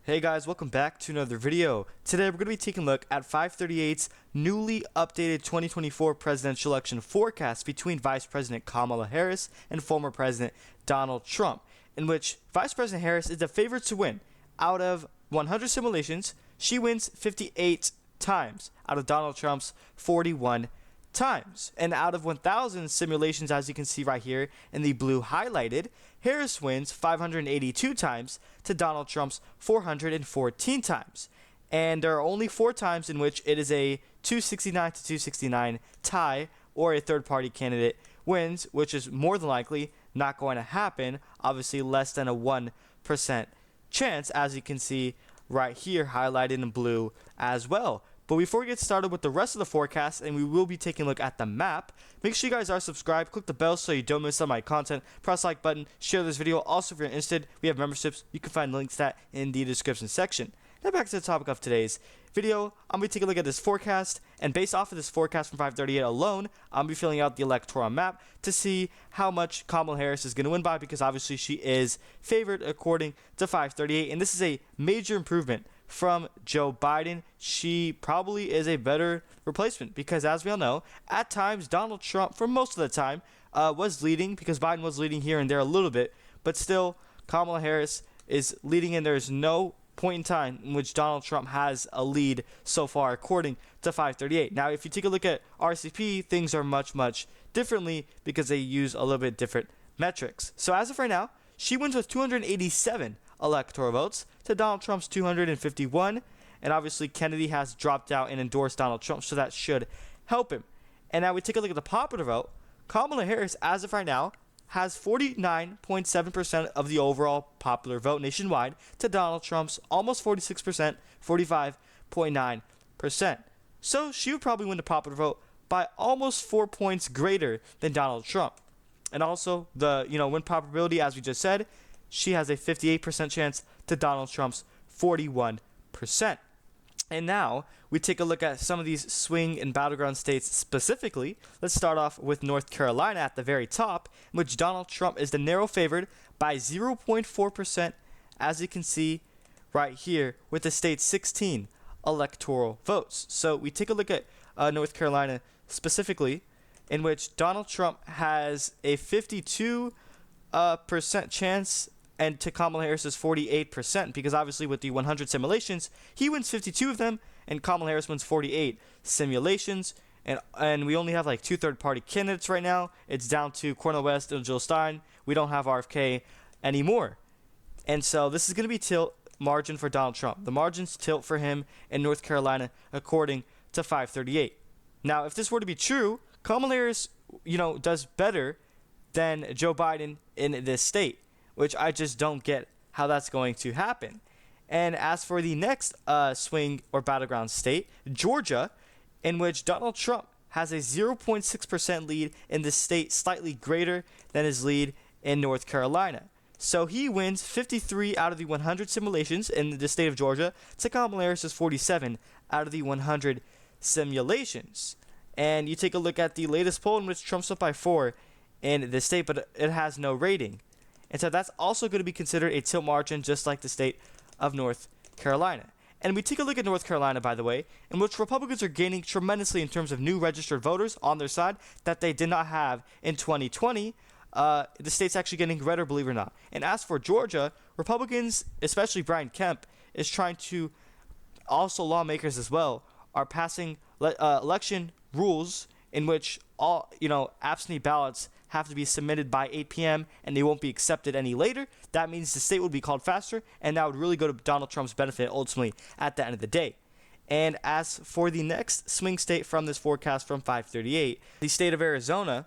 Hey guys, welcome back to another video. Today we're going to be taking a look at 538's newly updated 2024 presidential election forecast between Vice President Kamala Harris and former President Donald Trump, in which Vice President Harris is the favorite to win. Out of 100 simulations, she wins 58 times out of Donald Trump's 41 times. And out of 1,000 simulations, as you can see right here in the blue highlighted, Harris wins 582 times to Donald Trump's 414 times. And there are only 4 times in which it is a 269 to 269 tie or a third-party candidate wins, which is more than likely not going to happen. Obviously less than a 1% chance, as you can see right here highlighted in blue as well. But before we get started with the rest of the forecast, and we will be taking a look at the map, make sure you guys are subscribed, click the bell so you don't miss on my content, press the like button, share this video. Also, if you're interested, we have memberships. You can find links to that in the description section. Now back to the topic of today's video, I'm going to take a look at this forecast, and based off of this forecast from 538 alone, I'm going to be filling out the electoral map to see how much Kamala Harris is going to win by, because obviously she is favored according to 538, and this is a major improvement from Joe Biden. She probably is a better replacement because, as we all know, at times Donald Trump, for most of the time, was leading, because Biden was leading here and there a little bit, but still Kamala Harris is leading, and there's no point in time in which Donald Trump has a lead so far according to 538. Now if you take a look at RCP, things are much differently because they use a little bit different metrics. So as of right now, she wins with 287 electoral votes to Donald Trump's 251, and obviously Kennedy has dropped out and endorsed Donald Trump, so that should help him. And now we take a look at the popular vote. Kamala Harris, as of right now, has 49.7% of the overall popular vote nationwide to Donald Trump's almost 46%, 45.9%. So she would probably win the popular vote by almost 4 points greater than Donald Trump. And also the win probability, as we just said, she has a 58% chance to Donald Trump's 41%. And now we take a look at some of these swing and battleground states specifically. Let's start off with North Carolina at the very top, in which Donald Trump is the narrow favored by 0.4%, as you can see right here, with the state's 16 electoral votes. So we take a look at North Carolina specifically, in which Donald Trump has a 52% chance, and to Kamala Harris's 48%, because obviously with the 100 simulations, he wins 52 of them, and Kamala Harris wins 48 simulations. And we only have like 2 third-party candidates right now. It's down to Cornel West and Jill Stein. We don't have RFK anymore. And so this is going to be tilt margin for Donald Trump. The margins tilt for him in North Carolina according to 538. Now, if this were to be true, Kamala Harris, does better than Joe Biden in this state, which I just don't get how that's going to happen. And as for the next swing or battleground state, Georgia, in which Donald Trump has a 0.6% lead in the state, slightly greater than his lead in North Carolina. So he wins 53 out of the 100 simulations in the state of Georgia to Kamala Harris's 47 out of the 100 simulations. And you take a look at the latest poll, in which Trump's up by 4 in the state, but it has no rating. And so that's also going to be considered a tilt margin, just like the state of North Carolina. And we take a look at North Carolina, by the way, in which Republicans are gaining tremendously in terms of new registered voters on their side that they did not have in 2020. The state's actually getting redder, believe it or not. And as for Georgia, Republicans, especially Brian Kemp, is trying to, also lawmakers as well, are passing election rules in which all absentee ballots have to be submitted by 8 p.m. and they won't be accepted any later. That means the state would be called faster, and that would really go to Donald Trump's benefit ultimately at the end of the day. And as for the next swing state from this forecast from 538, the state of Arizona,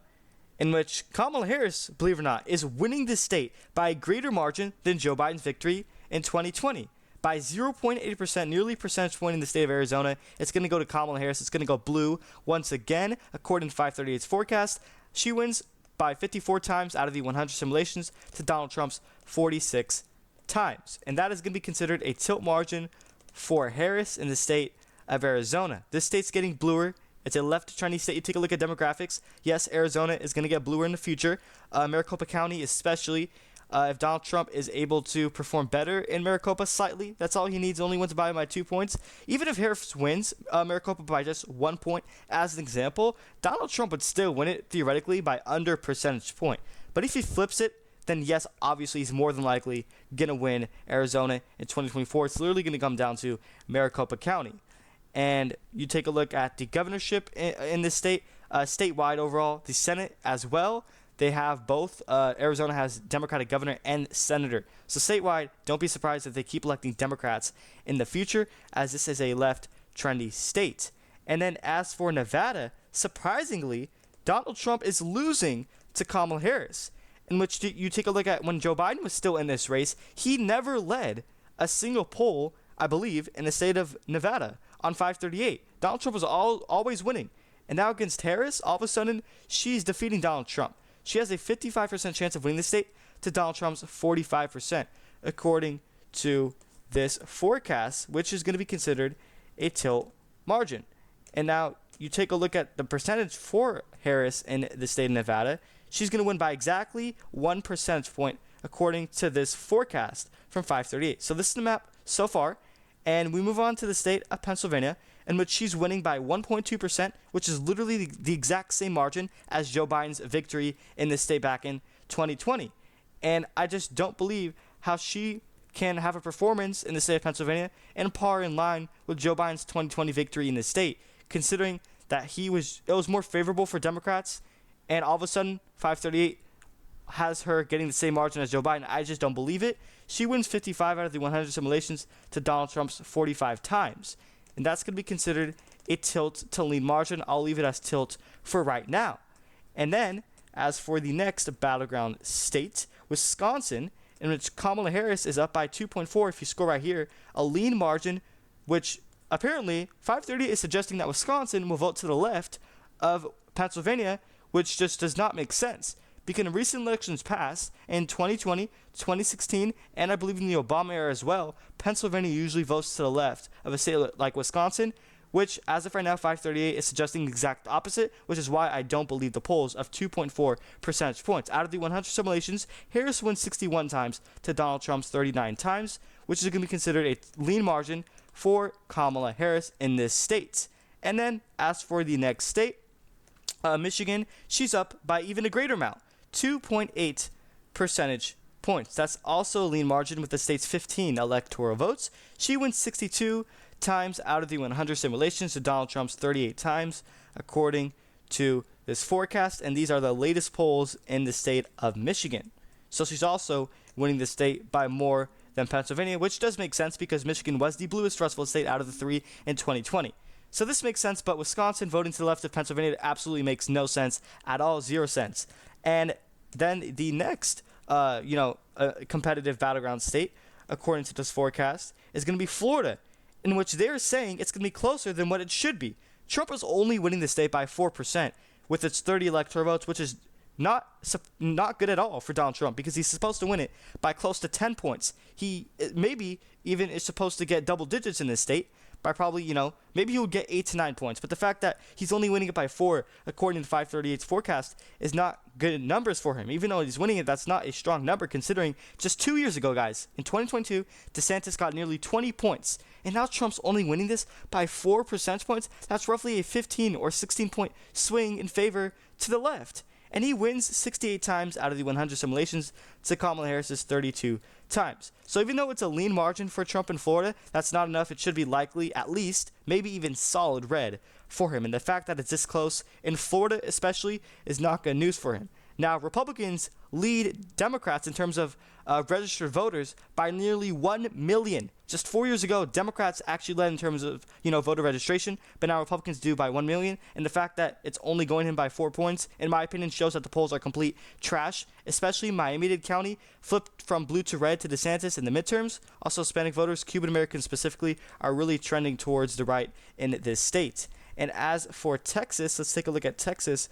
in which Kamala Harris, believe it or not, is winning the state by a greater margin than Joe Biden's victory in 2020. By 0.8%, nearly percentage point in the state of Arizona. It's going to go to Kamala Harris. It's going to go blue once again, according to 538's forecast. She wins by 54 times out of the 100 simulations to Donald Trump's 46 times. And that is going to be considered a tilt margin for Harris in the state of Arizona. This state's getting bluer. It's a left Chinese state. You take a look at demographics. Yes, Arizona is going to get bluer in the future. Maricopa County especially If Donald Trump is able to perform better in Maricopa slightly, that's all he needs. Only wins by 2 points. Even if Harris wins Maricopa by just 1 point, as an example, Donald Trump would still win it theoretically by under percentage point. But if he flips it, then yes, obviously he's more than likely going to win Arizona in 2024. It's literally going to come down to Maricopa County. And you take a look at the governorship in this state, statewide overall, the Senate as well. They have both. Arizona has Democratic governor and senator. So statewide, don't be surprised if they keep electing Democrats in the future, as this is a left trendy state. And then as for Nevada, surprisingly, Donald Trump is losing to Kamala Harris, in which you take a look at when Joe Biden was still in this race, he never led a single poll, I believe, in the state of Nevada on 538. Donald Trump was always winning. And now against Harris, all of a sudden, she's defeating Donald Trump. She has a 55% chance of winning the state to Donald Trump's 45%, according to this forecast, which is going to be considered a tilt margin. And now you take a look at the percentage for Harris in the state of Nevada. She's going to win by exactly 1 percentage point, according to this forecast from 538. So this is the map so far. And we move on to the state of Pennsylvania, in which she's winning by 1.2%, which is literally the exact same margin as Joe Biden's victory in this state back in 2020. And I just don't believe how she can have a performance in the state of Pennsylvania and par in line with Joe Biden's 2020 victory in the state, considering that it was more favorable for Democrats, and all of a sudden 538 has her getting the same margin as Joe Biden. I just don't believe it. She wins 55 out of the 100 simulations to Donald Trump's 45 times. And that's going to be considered a tilt to lean margin. I'll leave it as tilt for right now. And then, as for the next battleground state, Wisconsin, in which Kamala Harris is up by 2.4, if you score right here, a lean margin, which apparently 530 is suggesting that Wisconsin will vote to the left of Pennsylvania, which just does not make sense. Because in recent elections past, in 2020, 2016, and I believe in the Obama era as well, Pennsylvania usually votes to the left of a state like Wisconsin, which, as of right now, 538 is suggesting the exact opposite, which is why I don't believe the polls of 2.4 percentage points. Out of the 100 simulations, Harris wins 61 times to Donald Trump's 39 times, which is going to be considered a lean margin for Kamala Harris in this state. And then, as for the next state, Michigan, she's up by even a greater amount. 2.8 percentage points. That's also a lean margin with the state's 15 electoral votes. She wins 62 times out of the 100 simulations to Donald Trump's 38 times, according to this forecast. And these are the latest polls in the state of Michigan. So she's also winning the state by more than Pennsylvania, which does make sense because Michigan was the bluest Rust Belt state out of the three in 2020. So this makes sense, but Wisconsin voting to the left of Pennsylvania absolutely makes no sense at all, 0 cents. And then the next, competitive battleground state, according to this forecast, is going to be Florida, in which they're saying it's going to be closer than what it should be. Trump is only winning the state by 4% with its 30 electoral votes, which is not good at all for Donald Trump because he's supposed to win it by close to 10 points. He maybe even is supposed to get double digits in this state by probably, maybe he would get 8 to 9 points. But the fact that he's only winning it by 4, according to 538's forecast, is not good numbers for him. Even though he's winning it, that's not a strong number considering just 2 years ago, guys, in 2022, DeSantis got nearly 20 points. And now Trump's only winning this by 4 percentage points. That's roughly a 15 or 16 point swing in favor to the left. And he wins 68 times out of the 100 simulations to Kamala Harris's 32 times. So even though it's a lean margin for Trump in Florida, that's not enough. It should be likely, at least, maybe even solid red for him. And the fact that it's this close, in Florida especially, is not good news for him. Now, Republicans lead Democrats in terms of registered voters by nearly 1 million. Just 4 years ago, Democrats actually led in terms of, voter registration, but now Republicans do by 1 million. And the fact that it's only going in by 4 points, in my opinion, shows that the polls are complete trash, especially Miami-Dade County, flipped from blue to red to DeSantis in the midterms. Also, Hispanic voters, Cuban Americans specifically, are really trending towards the right in this state. And as for Texas, let's take a look at Texas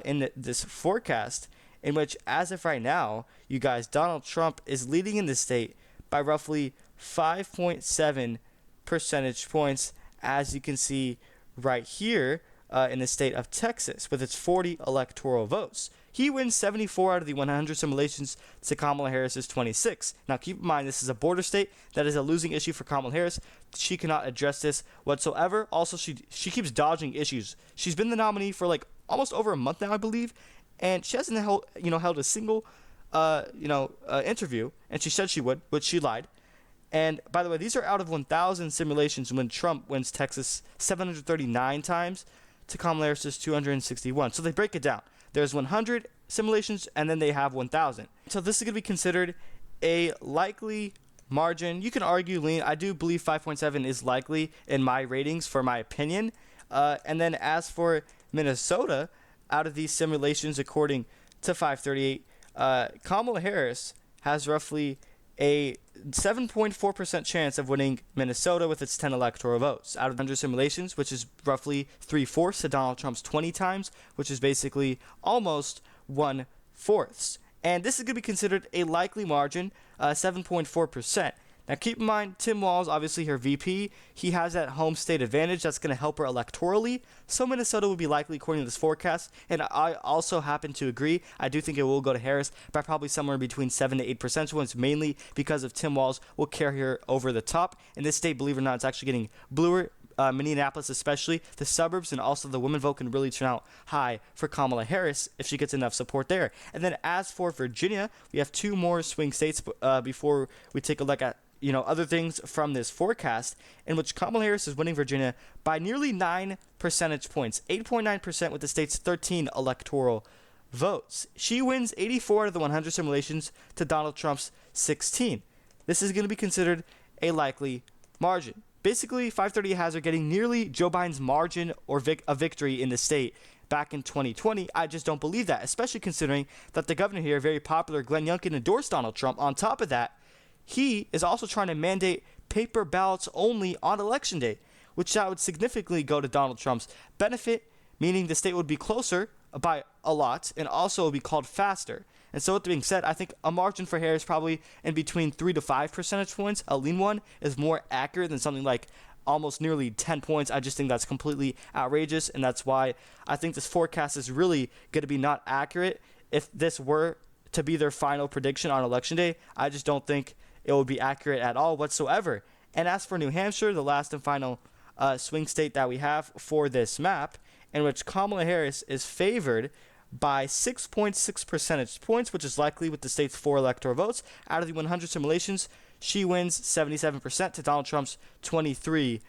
in this forecast, in which, as of right now, you guys, Donald Trump is leading in the state by roughly 5.7 percentage points, as you can see right here in the state of Texas, with its 40 electoral votes. he wins 74 out of the 100 simulations to Kamala Harris's 26. Now, keep in mind, this is a border state. That is a losing issue for Kamala Harris. She cannot address this whatsoever. Also, she keeps dodging issues. She's been the nominee for like almost over a month now, I believe, and she hasn't held a single interview, and she said she would, but she lied. And by the way, these are out of 1,000 simulations when Trump wins Texas 739 times to Kamala Harris's 261. So they break it down. There's 100 simulations, and then they have 1,000. So this is going to be considered a likely margin. You can argue lean. I do believe 5.7 is likely in my ratings for my opinion. And then as for Minnesota, out of these simulations, according to 538, Kamala Harris has roughly a 7.4% chance of winning Minnesota with its 10 electoral votes out of 100 simulations, which is roughly 3/4 to Donald Trump's 20 times, which is basically almost 1/4. And this is going to be considered a likely margin, 7.4%. Now, keep in mind, Tim Walz, obviously her VP, he has that home state advantage that's going to help her electorally. So Minnesota would be likely according to this forecast. And I also happen to agree. I do think it will go to Harris by probably somewhere between 7 to 8 percentage points, mainly because of Tim Walz will carry her over the top. In this state, believe it or not, it's actually getting bluer. Minneapolis especially, the suburbs, and also the women vote can really turn out high for Kamala Harris if she gets enough support there. And then as for Virginia, we have 2 more swing states before we take a look at other things from this forecast, in which Kamala Harris is winning Virginia by nearly 9 percentage points, 8.9% with the state's 13 electoral votes. She wins 84 out of the 100 simulations to Donald Trump's 16. This is going to be considered a likely margin. Basically, 538 has her getting nearly Joe Biden's margin or a victory in the state back in 2020. I just don't believe that, especially considering that the governor here, very popular Glenn Youngkin, endorsed Donald Trump. On top of that, he is also trying to mandate paper ballots only on election day, which that would significantly go to Donald Trump's benefit, meaning the state would be closer by a lot and also would be called faster. And so with that being said, I think a margin for Harris probably in between 3 to 5 percentage points, a lean one, is more accurate than something like almost nearly 10 points. I just think that's completely outrageous, and that's why I think this forecast is really going to be not accurate. If this were to be their final prediction on election day, I just don't think it would be accurate at all whatsoever. And as for New Hampshire, the last and final swing state that we have for this map, in which Kamala Harris is favored by 6.6 percentage points, which is likely with the state's 4 electoral votes. Out of the 100 simulations, she wins 77% to Donald Trump's 23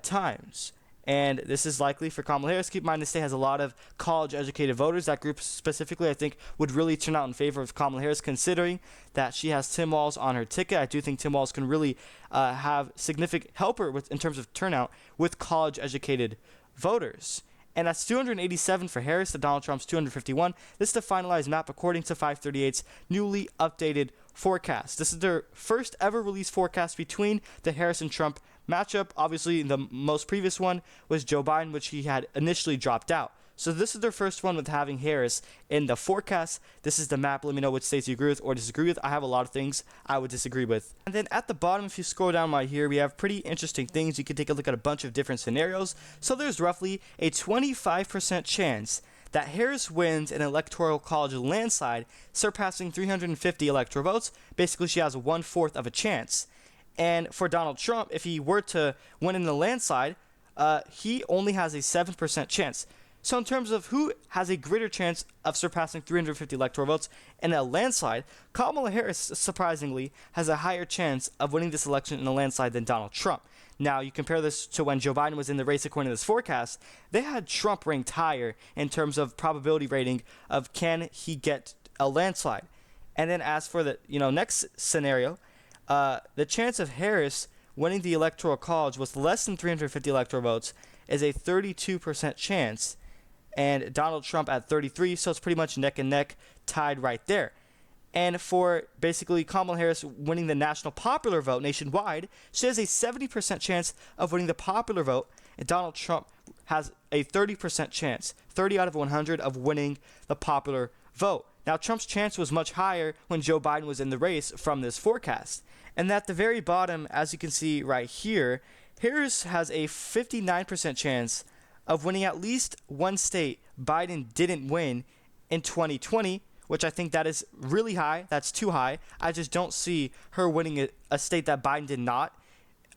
times. And this is likely for Kamala Harris. Keep in mind, the state has a lot of college-educated voters. That group specifically, I think, would really turn out in favor of Kamala Harris, considering that she has Tim Walz on her ticket. I do think Tim Walz can really have significant help her in terms of turnout with college-educated voters. And that's 287 for Harris to Donald Trump's 251. This is the finalized map according to 538's newly updated forecast. This is their first ever released forecast between the Harris and Trump matchup. Obviously, the most previous one was Joe Biden, which he had initially dropped out. So this is their first one with having Harris in the forecast. This is the map. Let me know which states you agree with or disagree with. I have a lot of things I would disagree with. And then at the bottom, if you scroll down right here, we have pretty interesting things. You can take a look at a bunch of different scenarios. So there's roughly a 25% chance that Harris wins an electoral college landslide, surpassing 350 electoral votes. Basically, she has 1/4 of a chance. And for Donald Trump, if he were to win in the landslide, he only has a 7% chance. So in terms of who has a greater chance of surpassing 350 electoral votes in a landslide, Kamala Harris, surprisingly, has a higher chance of winning this election in a landslide than Donald Trump. Now, you compare this to when Joe Biden was in the race according to this forecast, they had Trump ranked higher in terms of probability rating of can he get a landslide. And then as for the next scenario, the chance of Harris winning the electoral college with less than 350 electoral votes is a 32% chance, and Donald Trump at 33, so it's pretty much neck and neck, tied right there. And for basically Kamala Harris winning the national popular vote nationwide, she has a 70% chance of winning the popular vote, and Donald Trump has a 30% chance, 30 out of 100, of winning the popular vote. Now, Trump's chance was much higher when Joe Biden was in the race from this forecast. And at the very bottom, as you can see right here, Harris has a 59% chance of winning at least one state Biden didn't win in 2020, which I think that is really high. That's too high. I just don't see her winning a state that Biden did not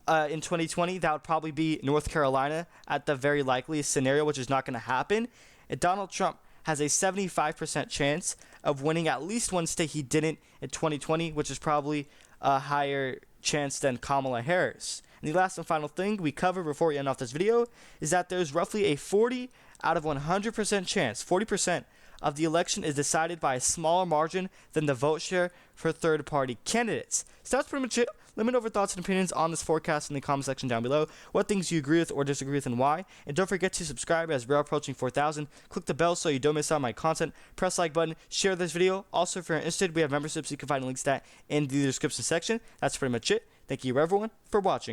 in 2020. That would probably be North Carolina at the very likeliest scenario, which is not going to happen. And Donald Trump has a 75% chance of winning at least one state he didn't in 2020, which is probably a higher chance than Kamala Harris. And the last and final thing we cover before we end off this video is that there's roughly a 40 out of 100% chance, 40% of the election is decided by a smaller margin than the vote share for third-party candidates. So that's pretty much it. Let me know your thoughts and opinions on this forecast in the comment section down below. What things you agree with or disagree with and why. And don't forget to subscribe as we're approaching 4,000. Click the bell so you don't miss out on my content. Press the like button. Share this video. Also, if you're interested, we have memberships. You can find links to that in the description section. That's pretty much it. Thank you everyone for watching.